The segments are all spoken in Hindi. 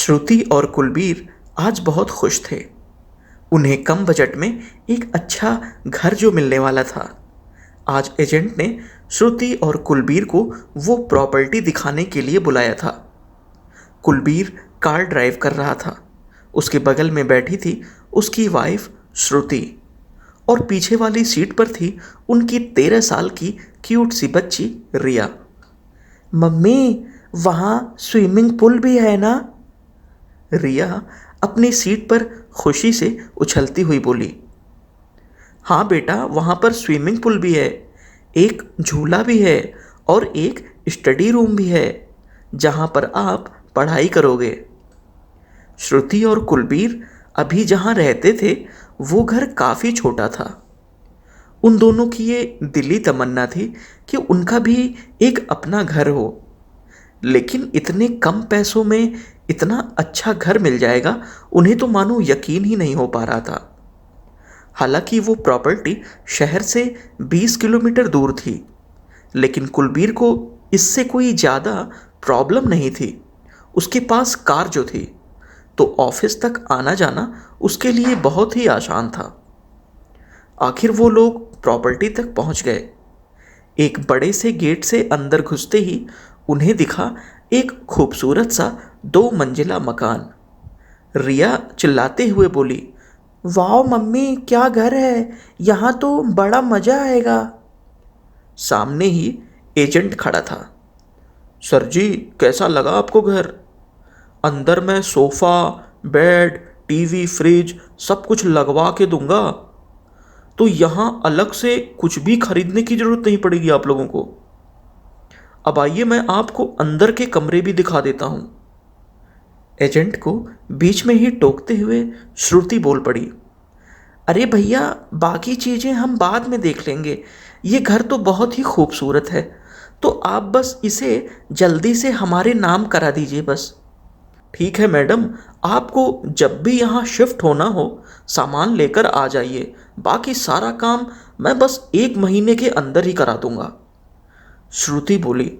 श्रुति और कुलबीर आज बहुत खुश थे। उन्हें कम बजट में एक अच्छा घर जो मिलने वाला था। आज एजेंट ने श्रुति और कुलबीर को वो प्रॉपर्टी दिखाने के लिए बुलाया था। कुलबीर कार ड्राइव कर रहा था। उसके बगल में बैठी थी उसकी वाइफ श्रुति और पीछे वाली सीट पर थी उनकी 13 साल की क्यूट सी बच्ची रिया। मम्मी, वहाँ स्विमिंग पूल भी है ना? रिया अपनी सीट पर खुशी से उछलती हुई बोली। हाँ बेटा, वहाँ पर स्विमिंग पूल भी है, एक झूला भी है और एक स्टडी रूम भी है जहाँ पर आप पढ़ाई करोगे। श्रुति और कुलबीर अभी जहाँ रहते थे वो घर काफ़ी छोटा था। उन दोनों की ये दिली तमन्ना थी कि उनका भी एक अपना घर हो, लेकिन इतने कम पैसों में इतना अच्छा घर मिल जाएगा उन्हें तो मानो यकीन ही नहीं हो पा रहा था। हालांकि वो प्रॉपर्टी शहर से 20 किलोमीटर दूर थी, लेकिन कुलबीर को इससे कोई ज़्यादा प्रॉब्लम नहीं थी। उसके पास कार जो थी तो ऑफिस तक आना जाना उसके लिए बहुत ही आसान था। आखिर वो लोग प्रॉपर्टी तक पहुंच गए। एक बड़े से गेट से अंदर घुसते ही उन्हें दिखा एक खूबसूरत सा 2 मंजिला मकान। रिया चिल्लाते हुए बोली, वाह मम्मी, क्या घर है! यहाँ तो बड़ा मज़ा आएगा। सामने ही एजेंट खड़ा था। सर जी, कैसा लगा आपको घर? अंदर मैं सोफ़ा, बेड, टीवी, फ्रिज सब कुछ लगवा के दूंगा, तो यहाँ अलग से कुछ भी खरीदने की ज़रूरत नहीं पड़ेगी आप लोगों को। अब आइए, मैं आपको अंदर के कमरे भी दिखा देता हूँ। एजेंट को बीच में ही टोकते हुए श्रुति बोल पड़ी, अरे भैया, बाकी चीज़ें हम बाद में देख लेंगे। ये घर तो बहुत ही खूबसूरत है, तो आप बस इसे जल्दी से हमारे नाम करा दीजिए बस। ठीक है मैडम, आपको जब भी यहाँ शिफ्ट होना हो सामान लेकर आ जाइए, बाकी सारा काम मैं बस 1 महीने के अंदर ही करा दूंगा। श्रुति बोली।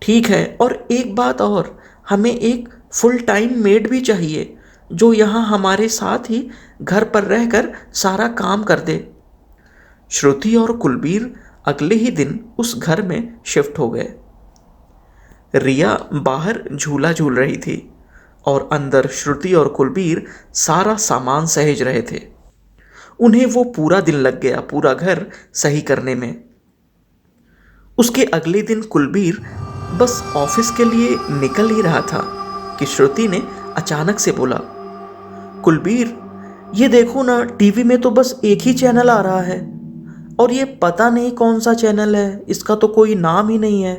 ठीक है, और एक बात और, हमें एक फुल टाइम मेड भी चाहिए जो यहाँ हमारे साथ ही घर पर रहकर सारा काम कर दे। श्रुति और कुलबीर अगले ही दिन उस घर में शिफ्ट हो गए। रिया बाहर झूला झूल रही थी और अंदर श्रुति और कुलबीर सारा सामान सहेज रहे थे। उन्हें वो पूरा दिन लग गया पूरा घर सही करने में। उसके अगले दिन कुलबीर बस ऑफिस के लिए निकल ही रहा था कि श्रुति ने अचानक से बोला, कुलबीर, ये देखो ना, टीवी में तो बस एक ही चैनल आ रहा है और ये पता नहीं कौन सा चैनल है, इसका तो कोई नाम ही नहीं है।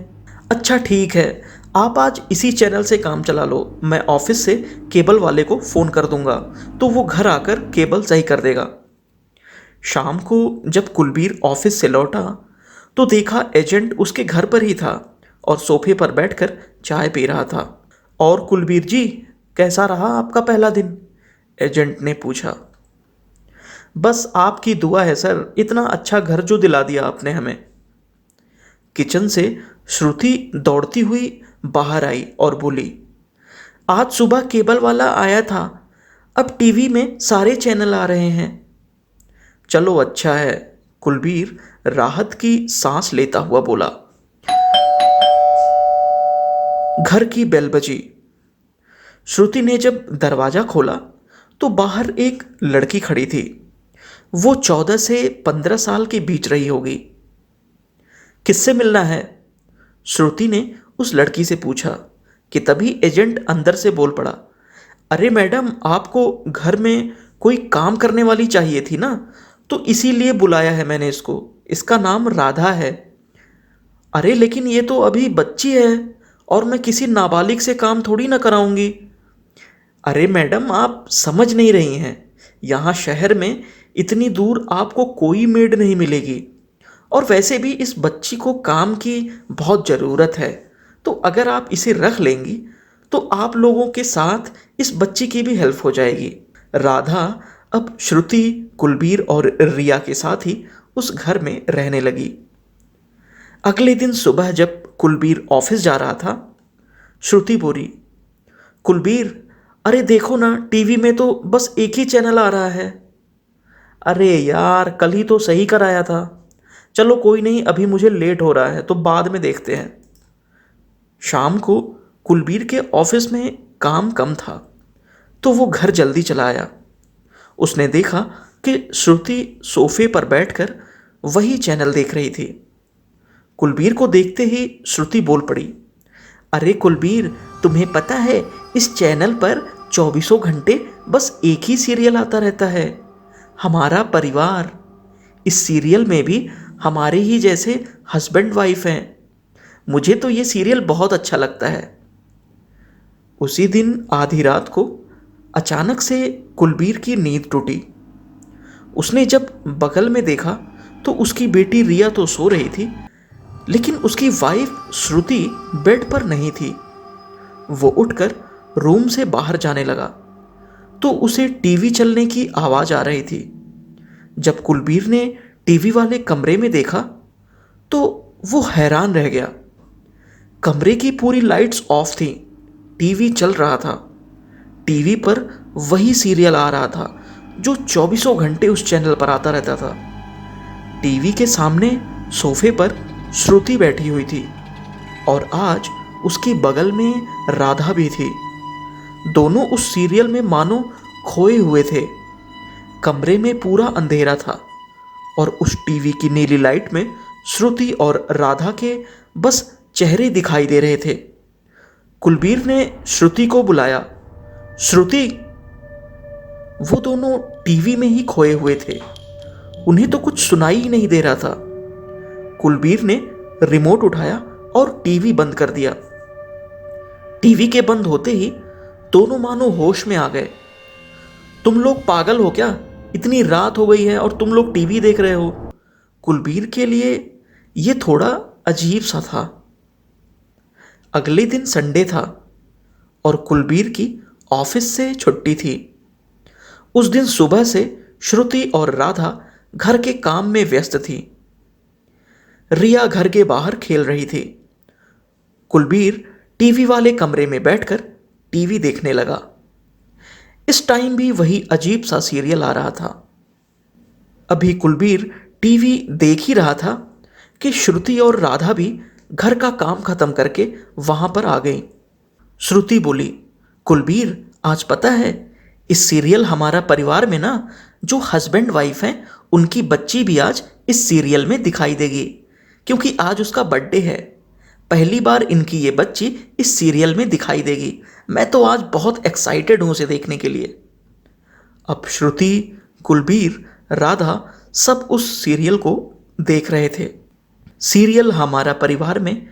अच्छा ठीक है, आप आज इसी चैनल से काम चला लो, मैं ऑफिस से केबल वाले को फ़ोन कर दूंगा तो वो घर आकर केबल सही कर देगा। शाम को जब कुलबीर ऑफिस से लौटा तो देखा एजेंट उसके घर पर ही था और सोफे पर बैठकर चाय पी रहा था। और कुलबीर जी, कैसा रहा आपका पहला दिन? एजेंट ने पूछा। बस आपकी दुआ है सर, इतना अच्छा घर जो दिला दिया आपने हमें। किचन से श्रुति दौड़ती हुई बाहर आई और बोली, आज सुबह केबल वाला आया था, अब टीवी में सारे चैनल आ रहे हैं। चलो अच्छा है, कुलबीर राहत की सांस लेता हुआ बोला। घर की बेल बजी। श्रुति ने जब दरवाज़ा खोला तो बाहर एक लड़की खड़ी थी। वो 14 से 15 साल के बीच रही होगी। किससे मिलना है? श्रुति ने उस लड़की से पूछा कि तभी एजेंट अंदर से बोल पड़ा, अरे मैडम, आपको घर में कोई काम करने वाली चाहिए थी ना, तो इसीलिए बुलाया है मैंने इसको, इसका नाम राधा है। अरे लेकिन ये तो अभी बच्ची है और मैं किसी नाबालिग से काम थोड़ी ना कराऊंगी। अरे मैडम, आप समझ नहीं रही हैं, यहाँ शहर में इतनी दूर आपको कोई मेड नहीं मिलेगी और वैसे भी इस बच्ची को काम की बहुत ज़रूरत है, तो अगर आप इसे रख लेंगी तो आप लोगों के साथ इस बच्ची की भी हेल्प हो जाएगी। राधा अब श्रुति, कुलबीर और रिया के साथ ही उस घर में रहने लगी। अगले दिन सुबह जब कुलबीर ऑफिस जा रहा था, श्रुति बोली, कुलबीर, अरे देखो ना, टीवी में तो बस एक ही चैनल आ रहा है। अरे यार, कल ही तो सही कराया था। चलो कोई नहीं, अभी मुझे लेट हो रहा है तो बाद में देखते हैं। शाम को कुलबीर के ऑफिस में काम कम था, तो वो घर जल्दी चला आया। उसने देखा कि श्रुति सोफे पर बैठकर वही चैनल देख रही थी। कुलबीर को देखते ही श्रुति बोल पड़ी, अरे कुलबीर, तुम्हें पता है इस चैनल पर चौबीसों घंटे बस एक ही सीरियल आता रहता है, हमारा परिवार। इस सीरियल में भी हमारे ही जैसे हस्बैंड वाइफ हैं। मुझे तो ये सीरियल बहुत अच्छा लगता है। उसी दिन आधी रात को अचानक से कुलबीर की नींद टूटी। उसने जब बगल में देखा तो उसकी बेटी रिया तो सो रही थी, लेकिन उसकी वाइफ श्रुति बेड पर नहीं थी। वो उठकर रूम से बाहर जाने लगा तो उसे टीवी चलने की आवाज आ रही थी। जब कुलबीर ने टीवी वाले कमरे में देखा तो वो हैरान रह गया। कमरे की पूरी लाइट्स ऑफ थी, टीवी चल रहा था। टीवी पर वही सीरियल आ रहा था जो चौबीसों घंटे उस चैनल पर आता रहता था। टीवी के सामने सोफे पर श्रुति बैठी हुई थी और आज उसके बगल में राधा भी थी। दोनों उस सीरियल में मानो खोए हुए थे। कमरे में पूरा अंधेरा था और उस टीवी की नीली लाइट में श्रुति और राधा के बस चेहरे दिखाई दे रहे थे। कुलबीर ने श्रुति को बुलाया, श्रुति। वो दोनों टीवी में ही खोए हुए थे, उन्हें तो कुछ सुनाई ही नहीं दे रहा था। कुलबीर ने रिमोट उठाया और टीवी बंद कर दिया। टीवी के बंद होते ही दोनों मानो होश में आ गए। तुम लोग पागल हो क्या? इतनी रात हो गई है और तुम लोग टीवी देख रहे हो? कुलबीर के लिए यह थोड़ा अजीब सा था। अगले दिन संडे था और कुलबीर की ऑफिस से छुट्टी थी। उस दिन सुबह से श्रुति और राधा घर के काम में व्यस्त थी। रिया घर के बाहर खेल रही थी। कुलबीर टीवी वाले कमरे में बैठकर टीवी देखने लगा। इस टाइम भी वही अजीब सा सीरियल आ रहा था। अभी कुलबीर टीवी देख ही रहा था कि श्रुति और राधा भी घर का काम खत्म करके वहां पर आ गई। श्रुति बोली, कुलबीर, आज पता है इस सीरियल हमारा परिवार में ना जो हस्बैंड वाइफ हैं उनकी बच्ची भी आज इस सीरियल में दिखाई देगी, क्योंकि आज उसका बर्थडे है। पहली बार इनकी ये बच्ची इस सीरियल में दिखाई देगी। मैं तो आज बहुत एक्साइटेड हूं उसे देखने के लिए। अब श्रुति, कुलबीर, राधा सब उस सीरियल को देख रहे थे। सीरियल हमारा परिवार में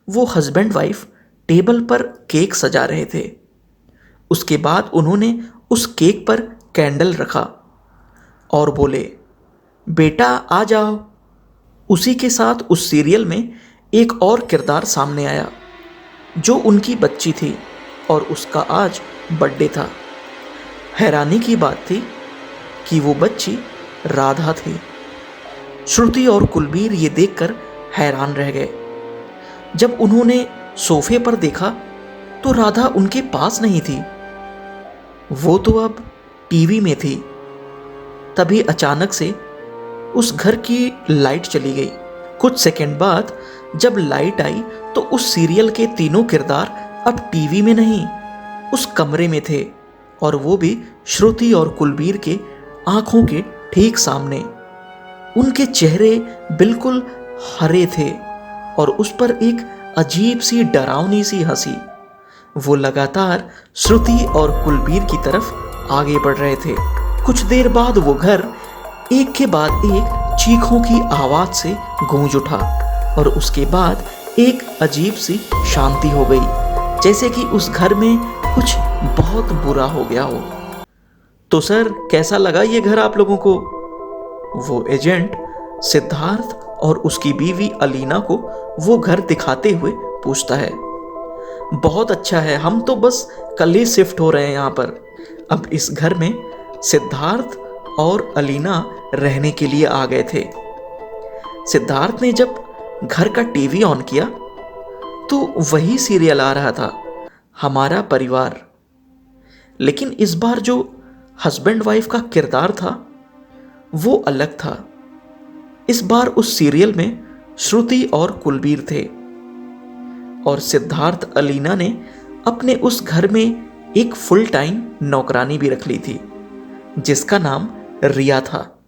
वो हस्बैंड वाइफ टेबल पर केक सजा रहे थे। उसके बाद उन्होंने उस केक पर कैंडल रखा और बोले, बेटा आ जाओ। उसी के साथ उस सीरियल में एक और किरदार सामने आया जो उनकी बच्ची थी और उसका आज बर्थडे था। हैरानी की बात थी कि वो बच्ची राधा थी। श्रुति और कुलबीर ये देखकर हैरान रह गए। जब उन्होंने सोफे पर देखा तो राधा उनके पास नहीं थी, वो तो अब टीवी में थी। तभी अचानक से उस घर की लाइट चली गई। कुछ सेकंड बाद जब लाइट आई तो उस सीरियल के तीनों किरदार अब टीवी में नहीं, उस कमरे में थे, और वो भी श्रुति और कुलबीर के आंखों के ठीक सामने। उनके चेहरे बिल्कुल हरे थे और उस पर एक अजीब सी डरावनी सी हंसी। वो लगातार श्रुति और कुलबीर की तरफ आगे बढ़ रहे थे। कुछ देर बाद वो घर एक के बाद एक चीखों की आवाज से गूंज उठा और उसके बाद एक अजीब सी शांति हो गई, जैसे कि उस घर में कुछ बहुत बुरा हो गया हो। तो सर, कैसा लगा ये घर आप लोगों को? वो एजेंट सिद्धार्थ और उसकी बीवी अलीना को वो घर दिखाते हुए पूछता है। बहुत अच्छा है, हम तो बस कल ही शिफ्ट हो रहे हैं यहाँ पर। अब इस घर में सिद्धार्थ और अलीना रहने के लिए आ गए थे। सिद्धार्थ ने जब घर का टीवी ऑन किया तो वही सीरियल आ रहा था, हमारा परिवार। लेकिन इस बार जो हस्बैंड वाइफ का किरदार था वो अलग था। इस बार उस सीरियल में श्रुति और कुलबीर थे और सिद्धार्थ अलीना ने अपने उस घर में एक फुल टाइम नौकरानी भी रख ली थी जिसका नाम रिया था।